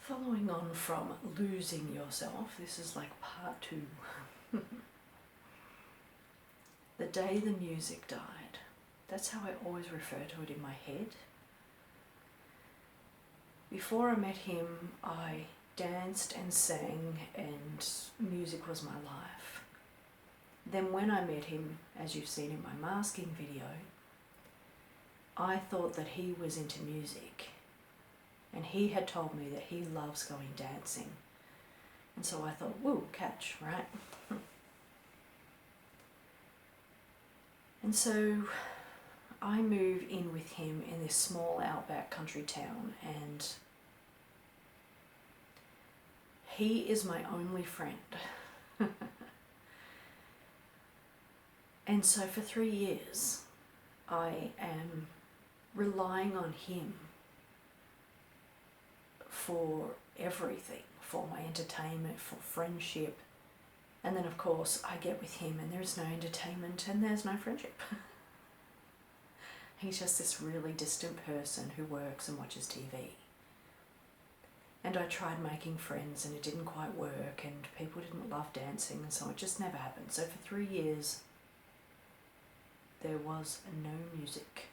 Following on from losing yourself, this is like part 2. The day the music died. That's how I always refer to it in my head. Before I met him, I danced and sang, and music was my life. Then when I met him, as you've seen in my masking video, I thought that he was into music. And he had told me that he loves going dancing. And so I thought, woo, catch, right? And so I move in with him in this small outback country town, and he is my only friend. And so for 3 years, I am relying on him for everything, for my entertainment, for friendship. And then of course I get with him and there's no entertainment and there's no friendship. He's just this really distant person who works and watches TV. And I tried making friends and it didn't quite work, and people didn't love dancing, and so it just never happened. So for 3 years there was no music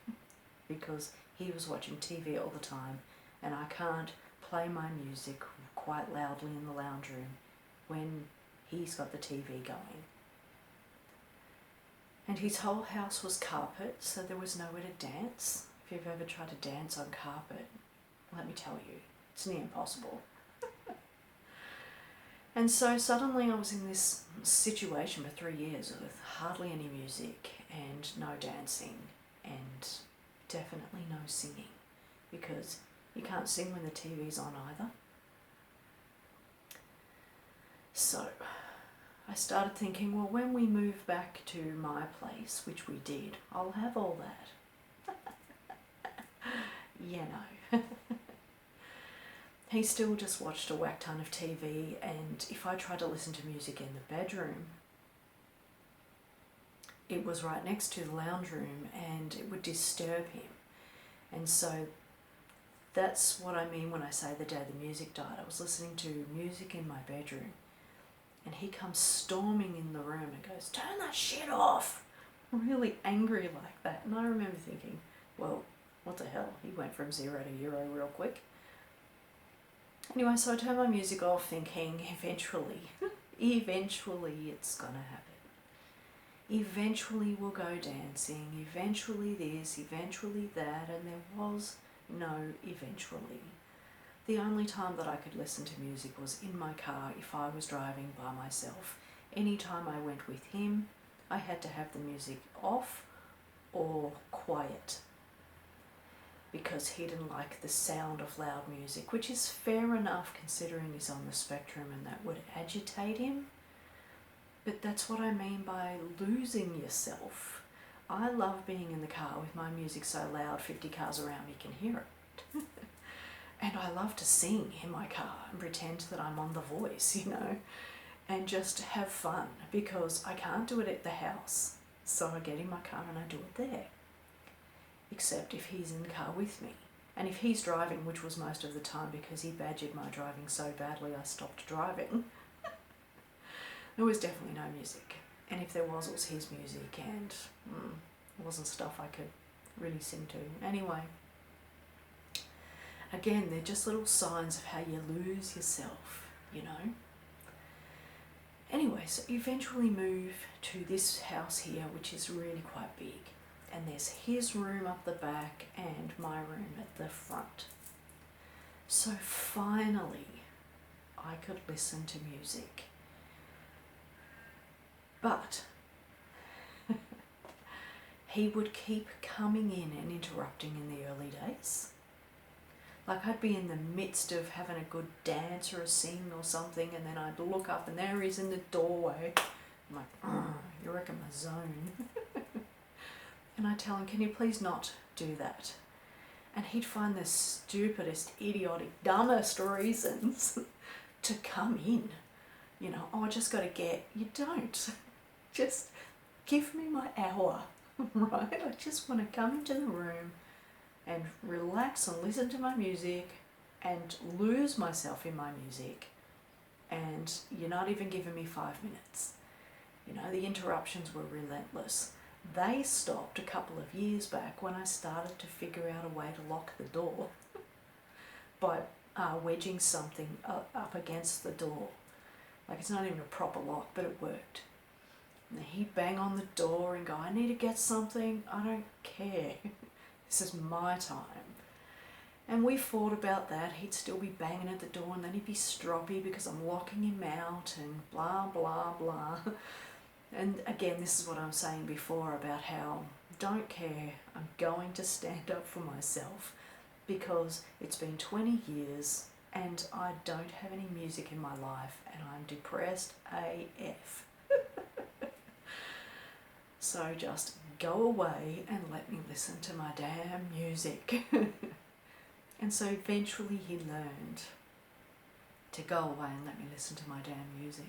because he was watching TV all the time, and I can't play my music quite loudly in the lounge room when he's got the TV going. And his whole house was carpet, so there was nowhere to dance. If you've ever tried to dance on carpet, let me tell you, it's near impossible. And so suddenly I was in this situation for 3 years with hardly any music and no dancing and definitely no singing, because you can't sing when the TV's on either. So I started thinking, well, when we move back to my place, which we did, I'll have all that. You know. He still just watched a whack ton of TV, and if I tried to listen to music in the bedroom, it was right next to the lounge room and it would disturb him. And so that's what I mean when I say the day the music died. I was listening to music in my bedroom, and he comes storming in the room and goes, "Turn that shit off!" Really angry like that. And I remember thinking, well, what the hell? He went from 0 to hero real quick. Anyway, so I turned my music off thinking, eventually it's gonna happen. Eventually we'll go dancing, eventually this, eventually that, and there was no eventually. The only time that I could listen to music was in my car if I was driving by myself. Anytime I went with him, I had to have the music off or quiet, because he didn't like the sound of loud music, which is fair enough considering he's on the spectrum and that would agitate him. But that's what I mean by losing yourself. I love being in the car with my music so loud 50 cars around me can hear it. And I love to sing in my car and pretend that I'm on The Voice, you know, and just have fun, because I can't do it at the house. So I get in my car and I do it there. Except if he's in the car with me. And if he's driving, which was most of the time because he badgered my driving so badly I stopped driving, there was definitely no music. And if there was, it was his music, and it wasn't stuff I could really sing to. Anyway, again, they're just little signs of how you lose yourself, you know. Anyway, so you eventually move to this house here, which is really quite big. And there's his room up the back and my room at the front. So finally, I could listen to music. But he would keep coming in and interrupting in the early days. Like, I'd be in the midst of having a good dance or a sing or something, and then I'd look up and there he is in the doorway. I'm like, you're wrecking my zone. And I'd tell him, can you please not do that? And he'd find the stupidest, idiotic, dumbest reasons to come in. You know, oh, I just got to get. You don't. Just give me my hour, right? I just want to come into the room and relax and listen to my music and lose myself in my music, and you're not even giving me 5 minutes. You know, the interruptions were relentless. They stopped a couple of years back when I started to figure out a way to lock the door by wedging something up against the door. Like, it's not even a proper lock, but it worked. And he'd bang on the door and go, I need to get something. I don't care. This is my time. And we fought about that. He'd still be banging at the door, and then he'd be stroppy because I'm locking him out and blah, blah, blah. And again, this is what I'm saying before about how don't care. I'm going to stand up for myself because it's been 20 years and I don't have any music in my life and I'm depressed AF. So just go away and let me listen to my damn music. And so eventually he learned to go away and let me listen to my damn music.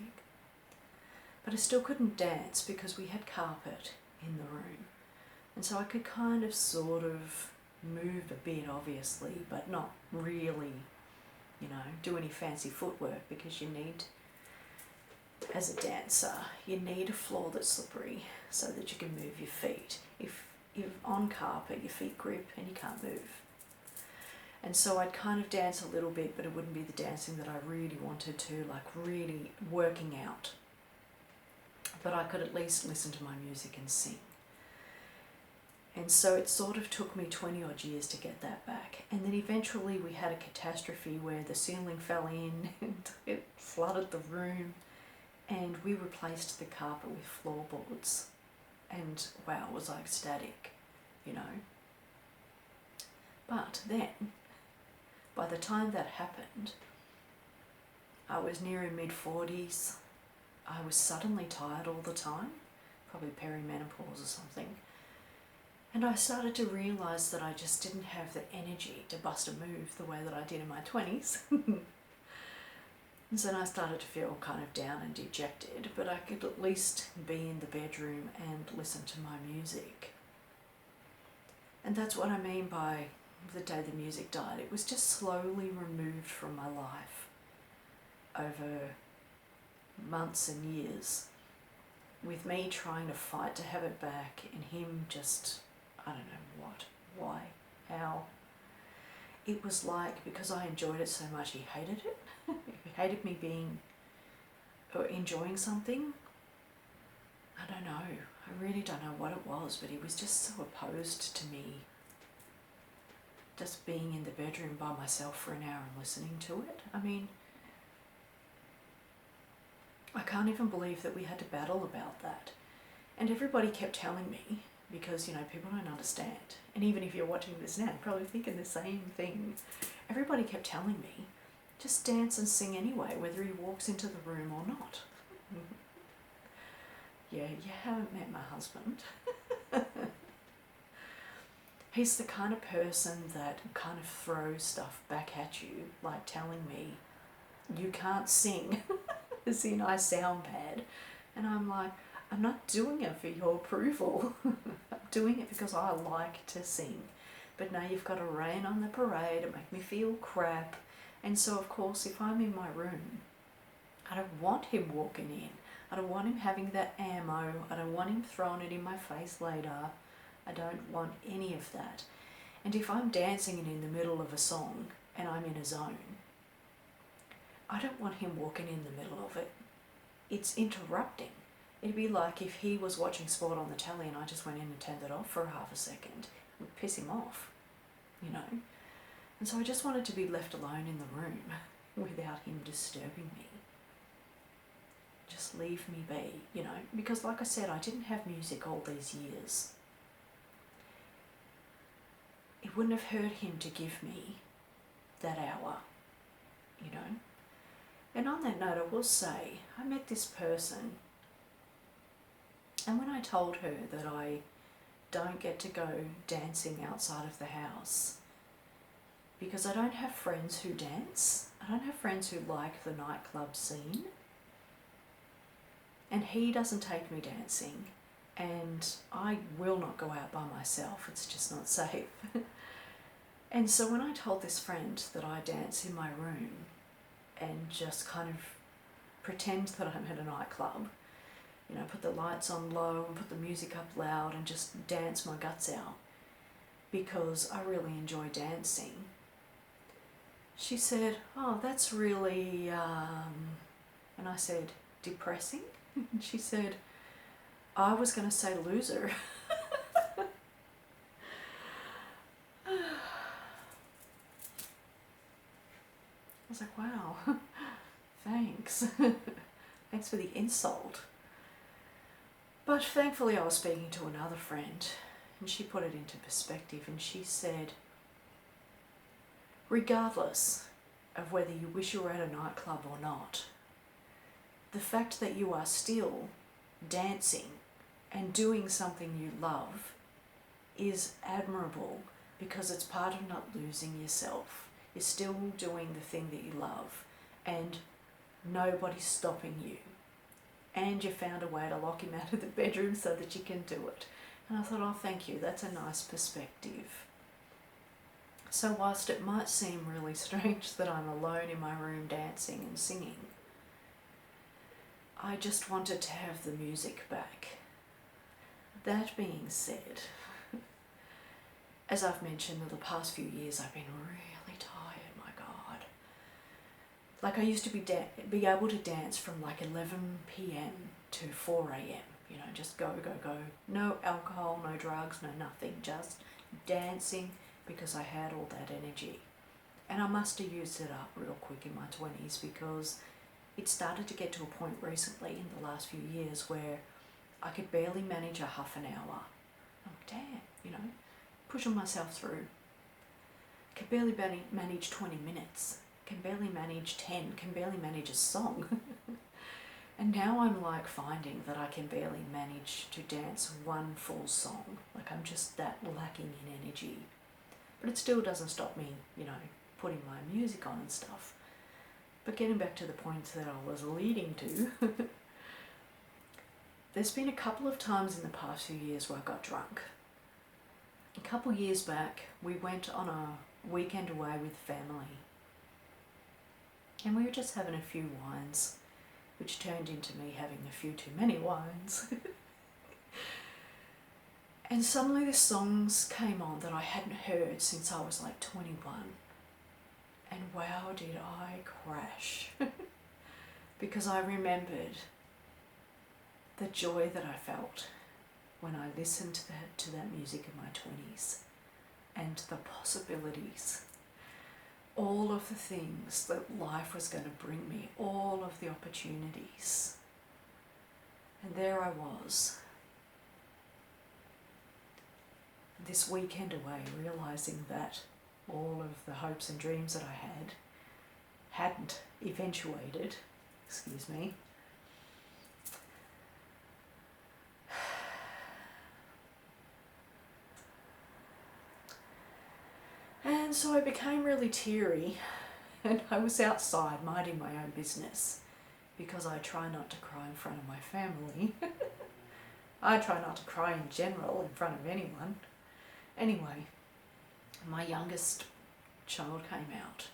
But I still couldn't dance because we had carpet in the room. And so I could kind of sort of move a bit, obviously, but not really, you know, do any fancy footwork, because you need, as a dancer, you need a floor that's slippery so that you can move your feet. If you're on carpet, your feet grip and you can't move. And so I'd kind of dance a little bit, but it wouldn't be the dancing that I really wanted to, like really working out. But I could at least listen to my music and sing. And so it sort of took me 20 odd years to get that back. And then eventually we had a catastrophe where the ceiling fell in and it flooded the room, and we replaced the carpet with floorboards. And wow, it was like static, you know. But then, by the time that happened, I was nearing mid-40s. I was suddenly tired all the time, probably perimenopause or something. And I started to realise that I just didn't have the energy to bust a move the way that I did in my 20s. And so then I started to feel kind of down and dejected, but I could at least be in the bedroom and listen to my music. And that's what I mean by the day the music died. It was just slowly removed from my life over months and years, with me trying to fight to have it back and him just, I don't know what, why, how. It was like, because I enjoyed it so much, he hated it. He hated me being or enjoying something. I don't know. I really don't know what it was, but he was just so opposed to me just being in the bedroom by myself for an hour and listening to it. I mean, I can't even believe that we had to battle about that. And everybody kept telling me, because, you know, people don't understand. And even if you're watching this now, you're probably thinking the same thing. Everybody kept telling me, just dance and sing anyway, whether he walks into the room or not. Yeah, you haven't met my husband. He's the kind of person that kind of throws stuff back at you, like telling me, you can't sing, as in I sound bad. And I'm like, I'm not doing it for your approval. I'm doing it because I like to sing. But now you've got to rain on the parade and make me feel crap. And so, of course, if I'm in my room, I don't want him walking in. I don't want him having that ammo. I don't want him throwing it in my face later. I don't want any of that. And if I'm dancing in the middle of a song and I'm in a zone, I don't want him walking in the middle of it. It's interrupting. It'd be like if he was watching sport on the telly and I just went in and turned it off for half a second. It would piss him off, you know. And so I just wanted to be left alone in the room without him disturbing me. Just leave me be, you know, because like I said, I didn't have music all these years. It wouldn't have hurt him to give me that hour, you know. And on that note, I will say, I met this person, and when I told her that I don't get to go dancing outside of the house, because I don't have friends who dance, I don't have friends who like the nightclub scene, and he doesn't take me dancing, and I will not go out by myself, it's just not safe. And so when I told this friend that I dance in my room and just kind of pretend that I'm at a nightclub, you know, put the lights on low and put the music up loud and just dance my guts out because I really enjoy dancing, she said, "Oh, that's really," and I said, "depressing?" And she said, "I was going to say loser." I was like, wow, thanks. Thanks for the insult. But thankfully I was speaking to another friend and she put it into perspective and she said, regardless of whether you wish you were at a nightclub or not, the fact that you are still dancing and doing something you love is admirable because it's part of not losing yourself. You're still doing the thing that you love and nobody's stopping you. And you found a way to lock him out of the bedroom so that you can do it. And I thought, oh, thank you, that's a nice perspective. So whilst it might seem really strange that I'm alone in my room dancing and singing, I just wanted to have the music back. That being said, as I've mentioned, in the past few years I've been really tired, my God. Like I used to be able to dance from like 11 p.m. to 4 a.m. You know, just go, go, go. No alcohol, no drugs, no nothing. Just dancing because I had all that energy. And I must have used it up real quick in my 20s because it started to get to a point recently in the last few years where I could barely manage a half an hour. I'm like, damn, you know, pushing myself through. Can barely manage 20 minutes. Can barely manage 10. Can barely manage a song. And now I'm like finding that I can barely manage to dance one full song. Like I'm just that lacking in energy. But it still doesn't stop me, you know, putting my music on and stuff. But getting back to the point that I was leading to, there's been a couple of times in the past few years where I got drunk. A couple of years back, we went on a weekend away with family. And we were just having a few wines, which turned into me having a few too many wines. And suddenly the songs came on that I hadn't heard since I was like 21. And wow, did I crash. Because I remembered the joy that I felt when I listened to that music in my 20s and the possibilities, all of the things that life was going to bring me, all of the opportunities. And there I was, this weekend away, realising that all of the hopes and dreams that I hadn't eventuated, excuse me. And so I became really teary and I was outside minding my own business because I try not to cry in front of my family. I try not to cry in general in front of anyone. Anyway, my youngest child came out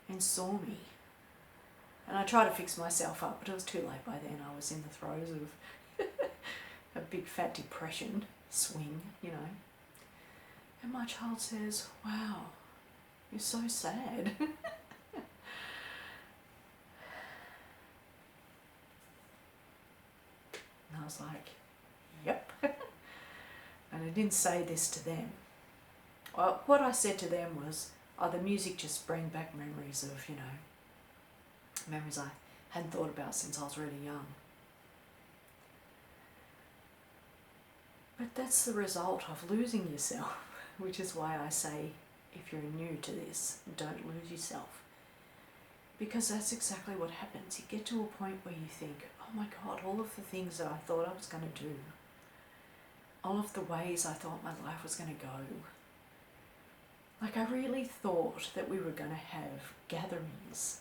and saw me. And I tried to fix myself up, but it was too late by then. I was in the throes of a big fat depression swing, you know. And my child says, wow, you're so sad. And I was like, yep. And I didn't say this to them. Well, what I said to them was, oh, the music just bring back memories of, you know, memories I hadn't thought about since I was really young. But that's the result of losing yourself, which is why I say, if you're new to this, don't lose yourself. Because that's exactly what happens. You get to a point where you think, oh my God, all of the things that I thought I was going to do, all of the ways I thought my life was going to go. Like I really thought that we were going to have gatherings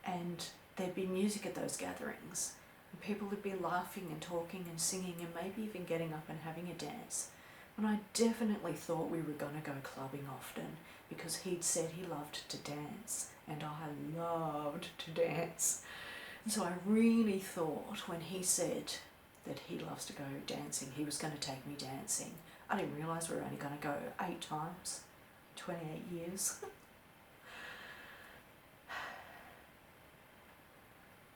and there'd be music at those gatherings and people would be laughing and talking and singing and maybe even getting up and having a dance. And I definitely thought we were going to go clubbing often because he'd said he loved to dance, and I loved to dance. And so I really thought when he said that he loves to go dancing, he was going to take me dancing. I didn't realise we were only going to go 8 times, 28 years.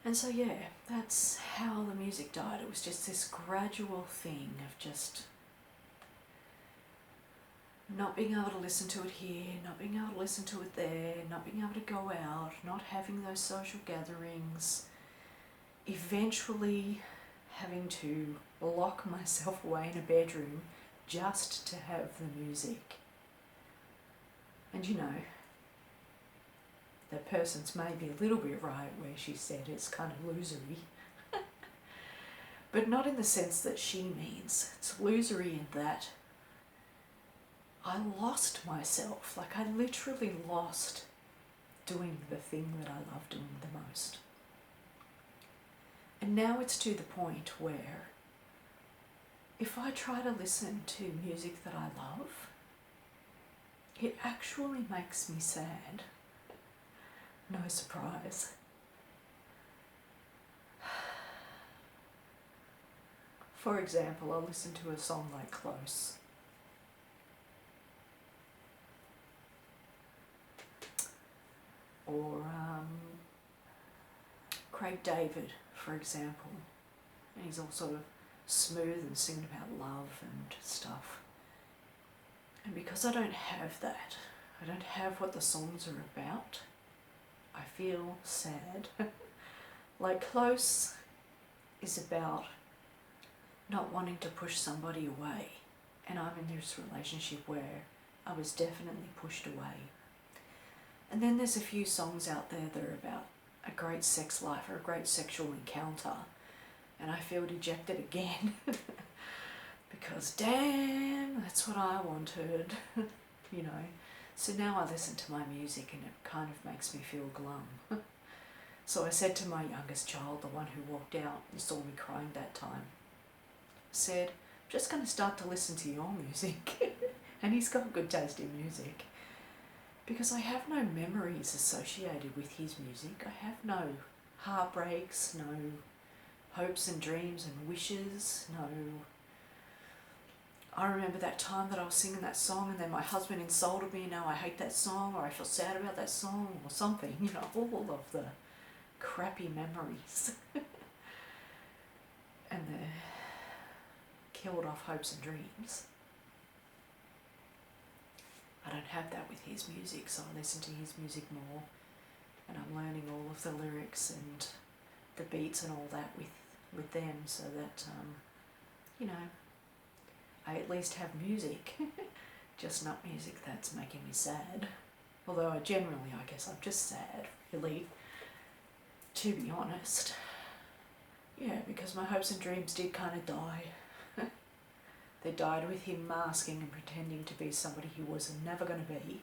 And so yeah, that's how the music died. It was just this gradual thing of just not being able to listen to it here, not being able to listen to it there, not being able to go out, not having those social gatherings, eventually having to lock myself away in a bedroom just to have the music. And you know, that person's maybe a little bit right where she said it's kind of losery. But not in the sense that she means. It's losery in that I lost myself. Like I literally lost doing the thing that I love doing the most. And now it's to the point where if I try to listen to music that I love, it actually makes me sad. No surprise. For example, I'll listen to a song like Close. Or Craig David, for example. And he's also smooth and singing about love and stuff. And because I don't have that, I don't have what the songs are about, I feel sad. Like Close is about not wanting to push somebody away. And I'm in this relationship where I was definitely pushed away. And then there's a few songs out there that are about a great sex life or a great sexual encounter. And I feel dejected again. Because damn, that's what I wanted. You know. So now I listen to my music and it kind of makes me feel glum. So I said to my youngest child, the one who walked out and saw me crying that time, said, I'm just going to start to listen to your music. And he's got good taste in music. Because I have no memories associated with his music. I have no heartbreaks, no hopes and dreams and wishes, no... I remember that time that I was singing that song and then my husband insulted me, now I hate that song, or I feel sad about that song, or something, you know, all of the crappy memories. And the killed off hopes and dreams. I don't have that with his music, so I listen to his music more, and I'm learning all of the lyrics and the beats and all that with them, so that, you know, I at least have music, just not music that's making me sad. Although I guess I'm just sad, really, to be honest. Yeah, because my hopes and dreams did kind of die. They died with him masking and pretending to be somebody he was never going to be,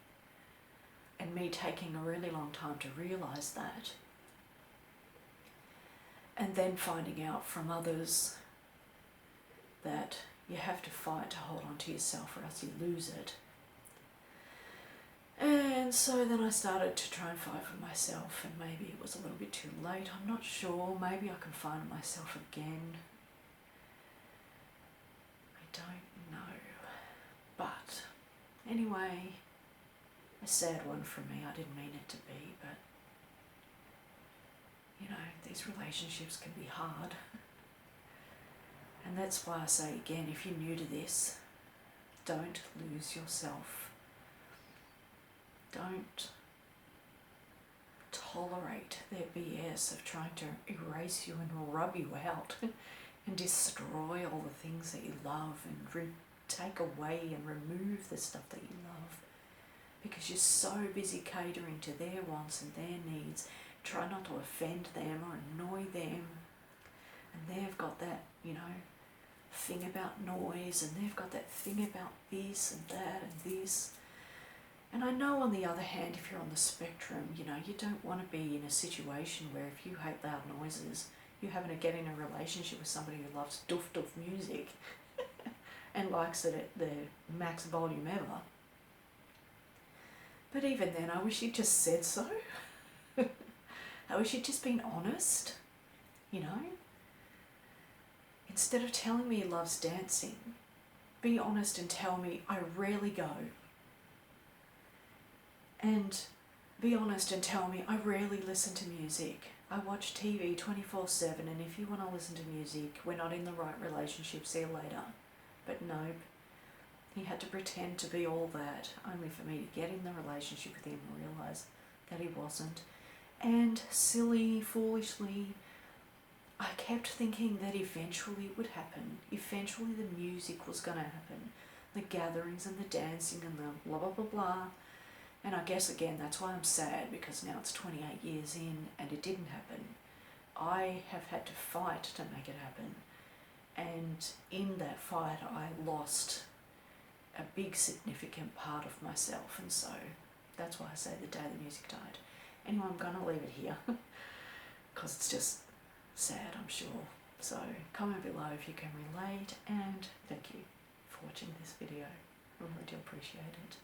and me taking a really long time to realise that. And then finding out from others that you have to fight to hold on to yourself or else you lose it. And so then I started to try and fight for myself, and maybe it was a little bit too late, I'm not sure. Maybe I can find myself again. I don't know. But anyway, a sad one for me. I didn't mean it to be, but you know, these relationships can be hard. And that's why I say again, if you're new to this, don't lose yourself. Don't tolerate their BS of trying to erase you and rub you out and destroy all the things that you love and take away and remove the stuff that you love. Because you're so busy catering to their wants and their needs. Try not to offend them or annoy them. And they've got that, you know, thing about noise, and they've got that thing about this and that and this. And I know on the other hand, if you're on the spectrum, you know, you don't want to be in a situation where if you hate loud noises, you're having to get in a relationship with somebody who loves doof doof music. and likes it at the max volume ever. But even then, I wish he'd just said so. I wish he'd just been honest, you know? Instead of telling me he loves dancing, be honest and tell me I rarely go. And be honest and tell me I rarely listen to music. I watch TV 24/7, and if you want to listen to music, we're not in the right relationship, see you later. But nope, he had to pretend to be all that, only for me to get in the relationship with him and realise that he wasn't. And silly, foolishly, I kept thinking that eventually it would happen. Eventually the music was going to happen. The gatherings and the dancing and the blah blah blah blah. And I guess again that's why I'm sad, because now it's 28 years in and it didn't happen. I have had to fight to make it happen. And in that fight I lost a big significant part of myself, and so that's why I say the day the music died. Anyway, I'm going to leave it here because it's just sad, I'm sure. So comment below if you can relate, and thank you for watching this video. I really do appreciate it.